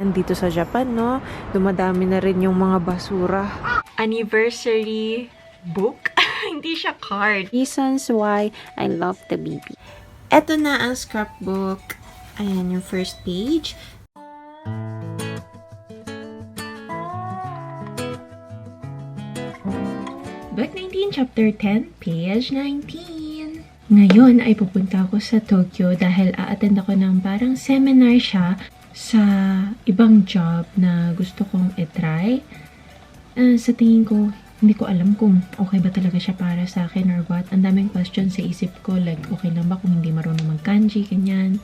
Dito sa Japan, no, dumadami na rin yung mga basura. Anniversary book? Hindi siya card. Reasons why I love the baby. Eto na ang scrapbook. Ayan yung first page. Book 19, Chapter 10, page 19. Ngayon ay pupunta ako sa Tokyo dahil a-attend ako ng parang seminar siya sa ibang job na gusto kong i-try. Sa tingin ko, hindi ko alam kung okay ba talaga siya para sa akin or what. Ang daming questions sa isip ko, like okay lang ba kung hindi marunong mag-kanji, ganyan.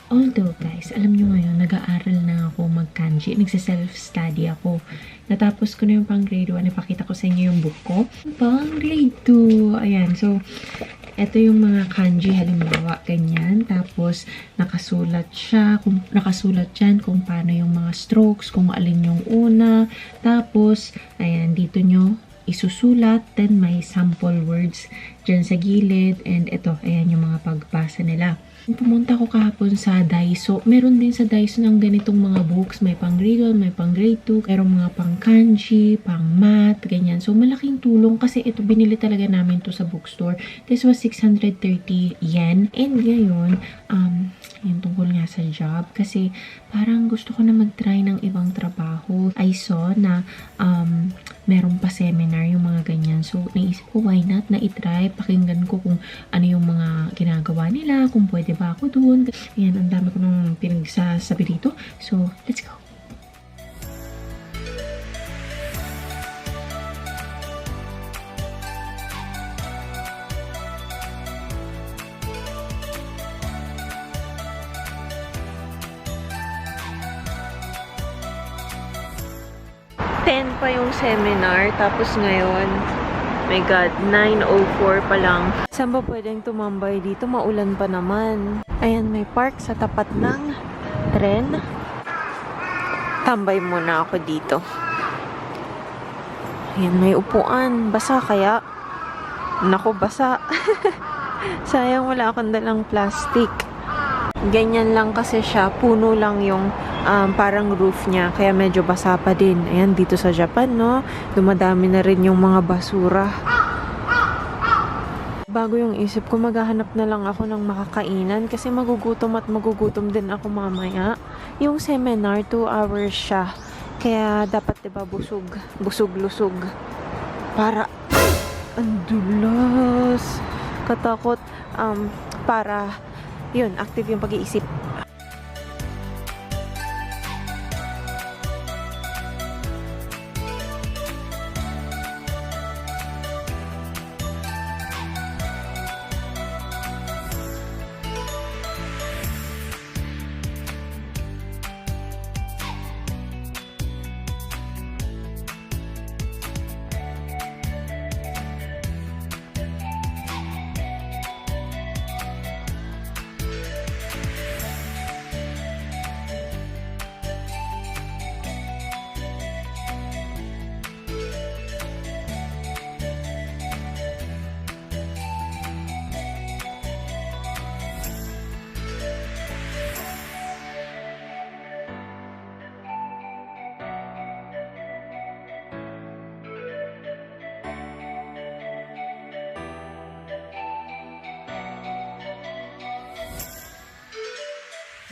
Although guys, alam nyo ngayon, nag-aaral na ako mag-kanji. Nagsa-self-study ako. Natapos ko na yung pang grade 1. Napakita ko sa inyo yung book ko. Pang grade 2. Ayan, so ito yung mga kanji, halimbawa, ganyan. Tapos, nakasulat dyan kung paano yung mga strokes, kung alin yung una. Tapos, ayan, dito nyo isusulat. Then, may sample words dyan sa gilid. And ito, ayan yung mga pagbasa nila. Pumunta ko kahapon sa Daiso. Meron din sa Daiso ng ganitong mga books. May pang grade 1, may pang grade 2. Meron mga pang kanji, pang math, ganyan. So, malaking tulong kasi ito, binili talaga namin to sa bookstore. This was 630 yen. And ngayon, yung tungkol nga sa job. Kasi, parang gusto ko na mag-try ng ibang trabaho. I saw na meron pa seminar yung mga ganyan. So, naisip ko, why not na i-try? Pakinggan ko kung ano yung mga ginagawa nila, kung pwede ba ako doon. Ayan, ang dami ko nung pinagsasabi dito. So, let's go. Pa yung seminar, tapos ngayon, my God, 9:04 pa lang. Saan ba pwedeng tumambay dito? Maulan pa naman. Ayan, may park sa tapat ng tren. Tambay muna ako dito. Ayan, may upuan. Basa kaya? Naku, basa. Sayang wala akong dalang plastic. Ganyan lang kasi siya. Puno lang yung parang roof niya, kaya medyo basa pa din. Ayan, dito sa Japan, no, dumadami na rin yung mga basura. Bago yung isip ko, maghahanap na lang ako ng makakainan kasi magugutom din ako mamaya. Yung seminar, 2 hours siya. Kaya dapat, diba, busog-lusog. Para, ang dulas. Katakot, para, yun, active yung pag-iisip.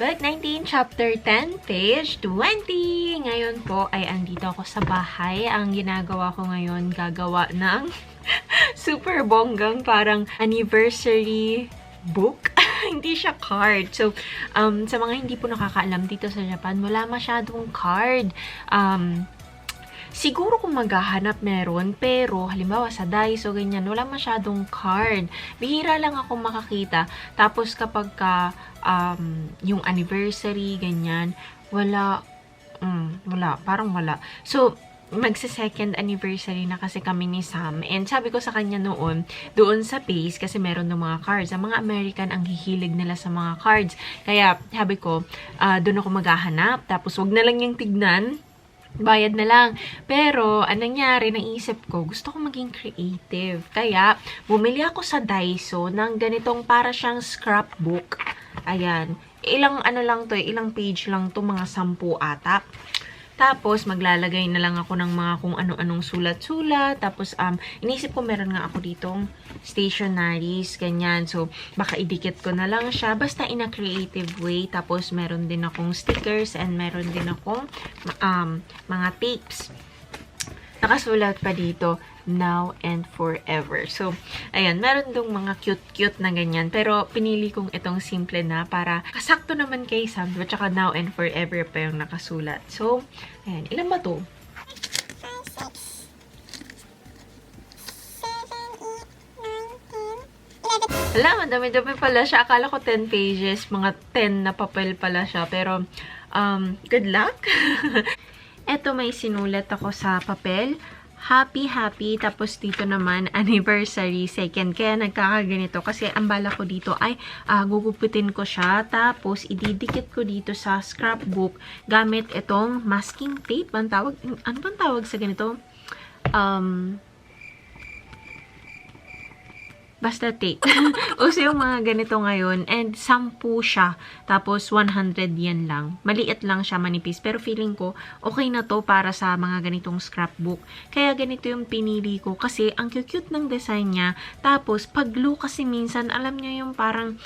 Book 19, Chapter 10, page 20. Ngayon po ay andito ako sa bahay. Ang ginagawa ko ngayon, gagawa ng super bonggang parang anniversary book. Hindi siya card. So, sa mga hindi po nakakaalam dito sa Japan, wala masyadong card. Siguro kung maghahanap meron, pero halimbawa sa Daiso, ganyan, wala masyadong card. Bihira lang ako makakita. Tapos kapag yung anniversary, ganyan, wala, parang wala. So, magsa-second anniversary na kasi kami ni Sam. And sabi ko sa kanya noon, doon sa base, kasi meron ng mga cards. Ang mga American, ang hihilig nila sa mga cards. Kaya, sabi ko, doon ako maghahanap. Tapos, wag na lang yung tignan. Bayad na lang. Pero, anong nangyari, naisip ko, gusto ko maging creative. Kaya, bumili ako sa Daiso ng ganitong para siyang scrapbook. Ayan. Ilang ano lang to ilang page lang to, mga 10 ata. Tapos, maglalagay na lang ako ng mga kung ano-anong sulat-sulat. Tapos, inisip ko meron nga ako ditong stationaries, ganyan. So, baka idikit ko na lang siya. Basta in a creative way. Tapos, meron din akong stickers and meron din akong mga tapes. Nakasulat pa dito, now and forever. So, ayan, meron dong mga cute-cute na ganyan. Pero, pinili kong itong simple na para kasakto naman kay Sam. At saka now and forever pa yung nakasulat. So, ayan, ilan ba to? 5, 6, 7, 8, 9, 10, 11. Wala, madami-dami pala siya. Akala ko 10 pages, mga 10 na papel pala siya. Pero, good luck! Eto, may sinulat ako sa papel. Happy, happy. Tapos dito naman, anniversary, second. Kaya nagkakaganito. Kasi ang bala ko dito ay gugupitin ko siya. Tapos, ididikit ko dito sa scrapbook gamit itong masking tape. Ano bang tawag sa ganito? Basta tape. Uso yung mga ganito ngayon. And 10 siya. Tapos 100 yen lang. Maliit lang siya, manipis. Pero feeling ko, okay na to para sa mga ganitong scrapbook. Kaya ganito yung pinili ko. Kasi ang cute ng design niya. Tapos, pag glue kasi minsan, alam niyo yung parang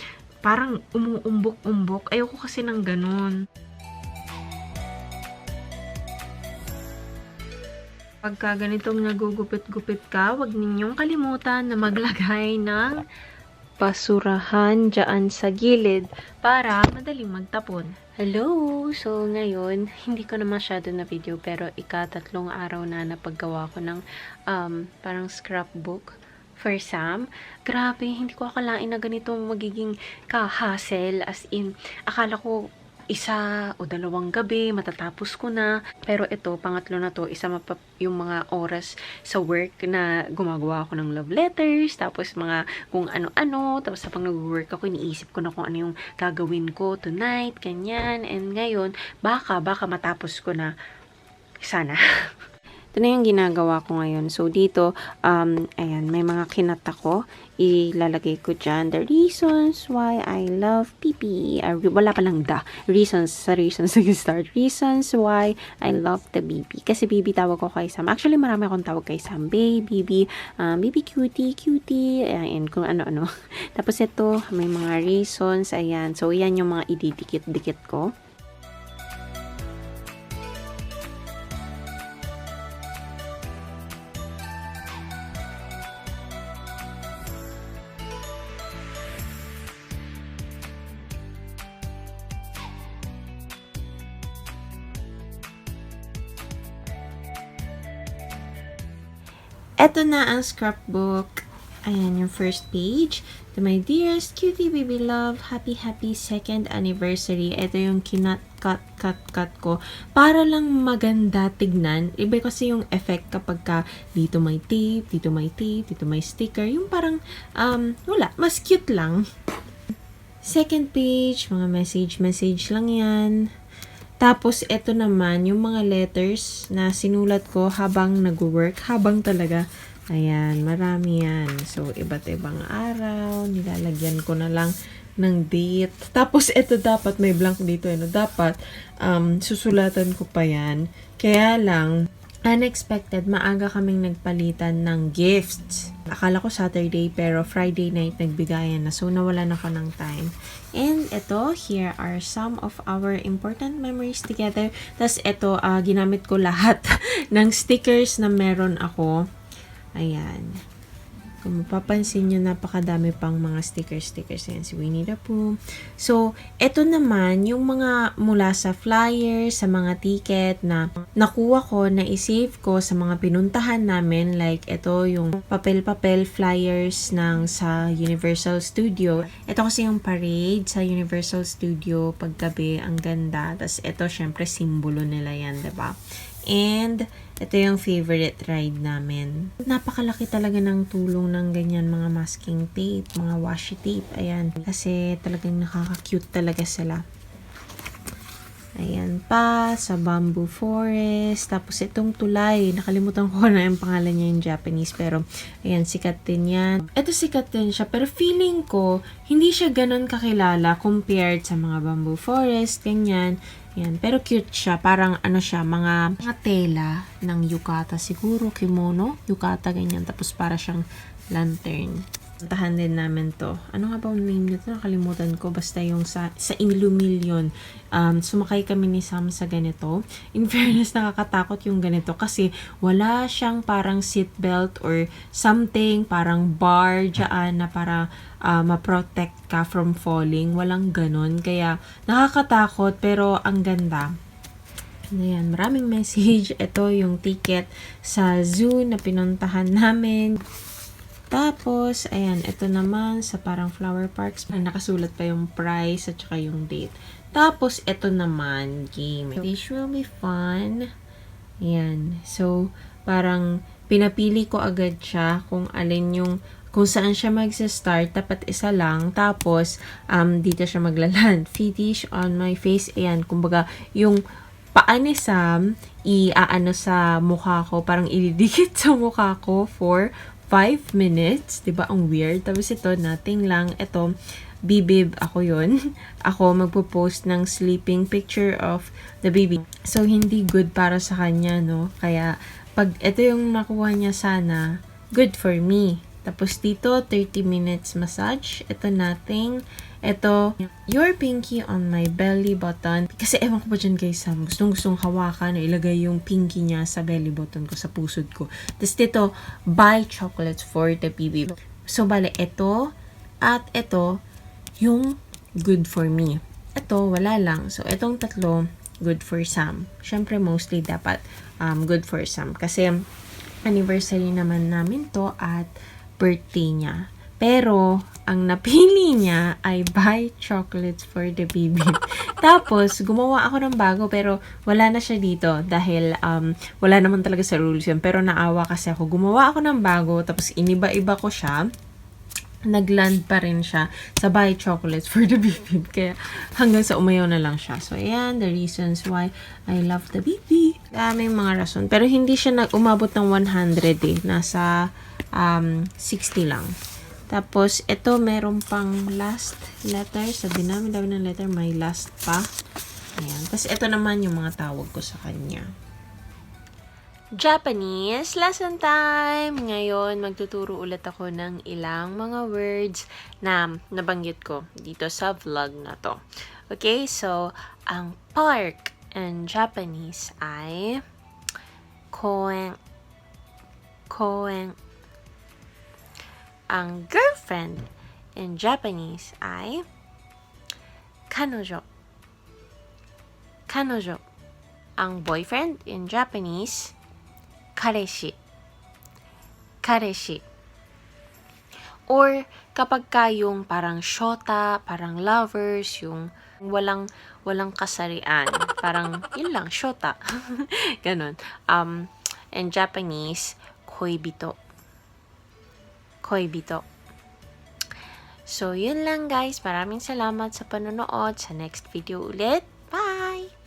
umuumbok-umbok. Ayoko kasi ng ganun. Pagka ganitong nagugupit-gupit ka, huwag ninyong kalimutan na maglagay ng basurahan dyan sa gilid para madaling magtapon. Hello! So, ngayon, hindi ko na masyado na video pero ika-3 araw na napaggawa ko ng parang scrapbook for Sam. Grabe, hindi ko akalain na ganito magiging ka-hassle. As in, akala ko 1 o 2 gabi, matatapos ko na. Pero ito, pangatlo na to, yung mga oras sa work na gumagawa ako ng love letters, tapos mga kung ano-ano, tapos habang nag-work ako, iniisip ko na kung ano yung gagawin ko tonight, ganyan. And ngayon, baka matapos ko na. Sana. Ito na yung ginagawa ko ngayon. So, dito, ayan, may mga kinata ko. Ilalagay ko dyan, the reasons why I love Bibi. Wala palang the. Reasons start. Reasons why I love the Bibi. Kasi Bibi tawag ko kay Sam. Actually, marami akong tawag kay Sam. Bibi, Bibi cutie, ayan, kung ano-ano. Tapos ito, may mga reasons, ayan. So, yan yung mga ididikit-dikit ko. Eto na ang scrapbook. Ayan yung first page. To my dearest cutie baby love, happy 2nd anniversary. Ito yung cut ko. Para lang maganda tignan. Iba kasi yung effect kapag ka dito may tape, dito may sticker. Yung parang, wala. Mas cute lang. Second page, mga message lang yan. Tapos, ito naman, yung mga letters na sinulat ko habang nag-work, habang talaga, ayan, marami yan. So, iba't ibang araw, nilalagyan ko na lang ng date. Tapos, ito dapat, may blank dito, dapat, susulatan ko pa yan. Kaya lang, unexpected, maaga kaming nagpalitan ng gifts. Akala ko Saturday, pero Friday night nagbigayan na. So, nawalan ako ng time. And ito, here are some of our important memories together. Tapos ito, ginamit ko lahat ng stickers na meron ako. Ayan. Kung mapapansin nyo, napakadami pang mga stickers. Ayan, si Winnie the Pooh. So, ito naman, yung mga mula sa flyers, sa mga ticket na nakuha ko, na isave ko sa mga pinuntahan namin. Like, ito yung papel-papel flyers ng sa Universal Studio. Ito kasi yung parade sa Universal Studio paggabi. Ang ganda. Tapos, ito, syempre, simbolo nila yan, diba? And, ito yung favorite ride namin. Napakalaki talaga ng tulong ng ganyan mga masking tape, mga washi tape. Ayan. Kasi talagang nakaka-cute talaga sila. Ayan pa, sa bamboo forest. Tapos itong tulay, nakalimutan ko na yung pangalan niya yung Japanese. Pero, ayan, sikat din yan. Ito sikat din siya. Pero feeling ko, hindi siya ganun kakilala compared sa mga bamboo forest, ganyan. Ayan, pero cute siya. Parang ano siya, mga tela ng yukata siguro, kimono, yukata, ganyan. Tapos para siyang lantern. Puntahan din namin to. Ano nga ba ang name nito? Nakalimutan ko. Basta yung sa Ilumillion. Sumakay kami ni Sam sa ganito. In fairness, nakakatakot yung ganito kasi wala siyang parang seatbelt or something, parang bar dyan na para ma-protect ka from falling. Walang ganon. Kaya nakakatakot pero ang ganda. Ayan, maraming message. Ito yung ticket sa zoo na pinuntahan namin. Tapos, ayan, ito naman sa parang flower parks. Nakasulat pa yung price at saka yung date. Tapos, ito naman, game. This will be fun. Ayan. So, parang pinapili ko agad siya kung alin yung, kung saan siya magsa-start. Dapat isa lang. Tapos, dito siya maglaland. Fetish on my face. Ayan, kumbaga, yung paa ni Sam, iaano sa mukha ko, parang ididikit sa mukha ko for 5 minutes, 'di ba? Ang weird. Tapos ito, nothing lang. Ito, bibib ako 'yon. Ako magpo-post ng sleeping picture of the baby. So hindi good para sa kanya, no? Kaya pag ito yung nakuha niya sana, good for me. Tapos dito, 30 minutes massage. Ito, nothing. Ito, your pinky on my belly button. Kasi ewan ko ba dyan guys, Sam, gustong hawakan na ilagay yung pinky niya sa belly button ko, sa pusod ko. Tapos dito, buy chocolates for the baby. So, bale, ito at ito, yung good for me. Ito, wala lang. So, itong tatlo, good for Sam. Syempre, mostly dapat good for Sam. Kasi, anniversary naman namin to at birthday niya. Pero, ang napili niya ay buy chocolates for the baby. Tapos, gumawa ako ng bago pero wala na siya dito dahil wala naman talaga sa rules yun. Pero naawa kasi ako. Gumawa ako ng bago tapos iniba-iba ko siya. Nagland pa rin siya sa buy chocolates for the baby. Kaya hanggang sa umayaw na lang siya. So, ayan, the reasons why I love the baby. Daming mga rason. Pero hindi siya umabot ng 100 eh. Nasa 60 lang. Tapos, ito, meron pang last letter. Sa dami ng letter, may last pa. Ayan. Tapos, ito naman yung mga tawag ko sa kanya. Japanese lesson time! Ngayon, magtuturo ulit ako ng ilang mga words na nabanggit ko dito sa vlog na to. Okay, so, ang park in Japanese ay koen. Koen. Ang girlfriend in Japanese ay kanojo. Kanojo. Ang boyfriend in Japanese, kareshi. Kareshi. Or kapag yung parang shota, parang lovers, yung walang kasarian, parang yun lang, shota. Ganon. In Japanese, koibito. Koibito. So, yun lang guys. Maraming salamat sa panonood. Sa next video ulit. Bye!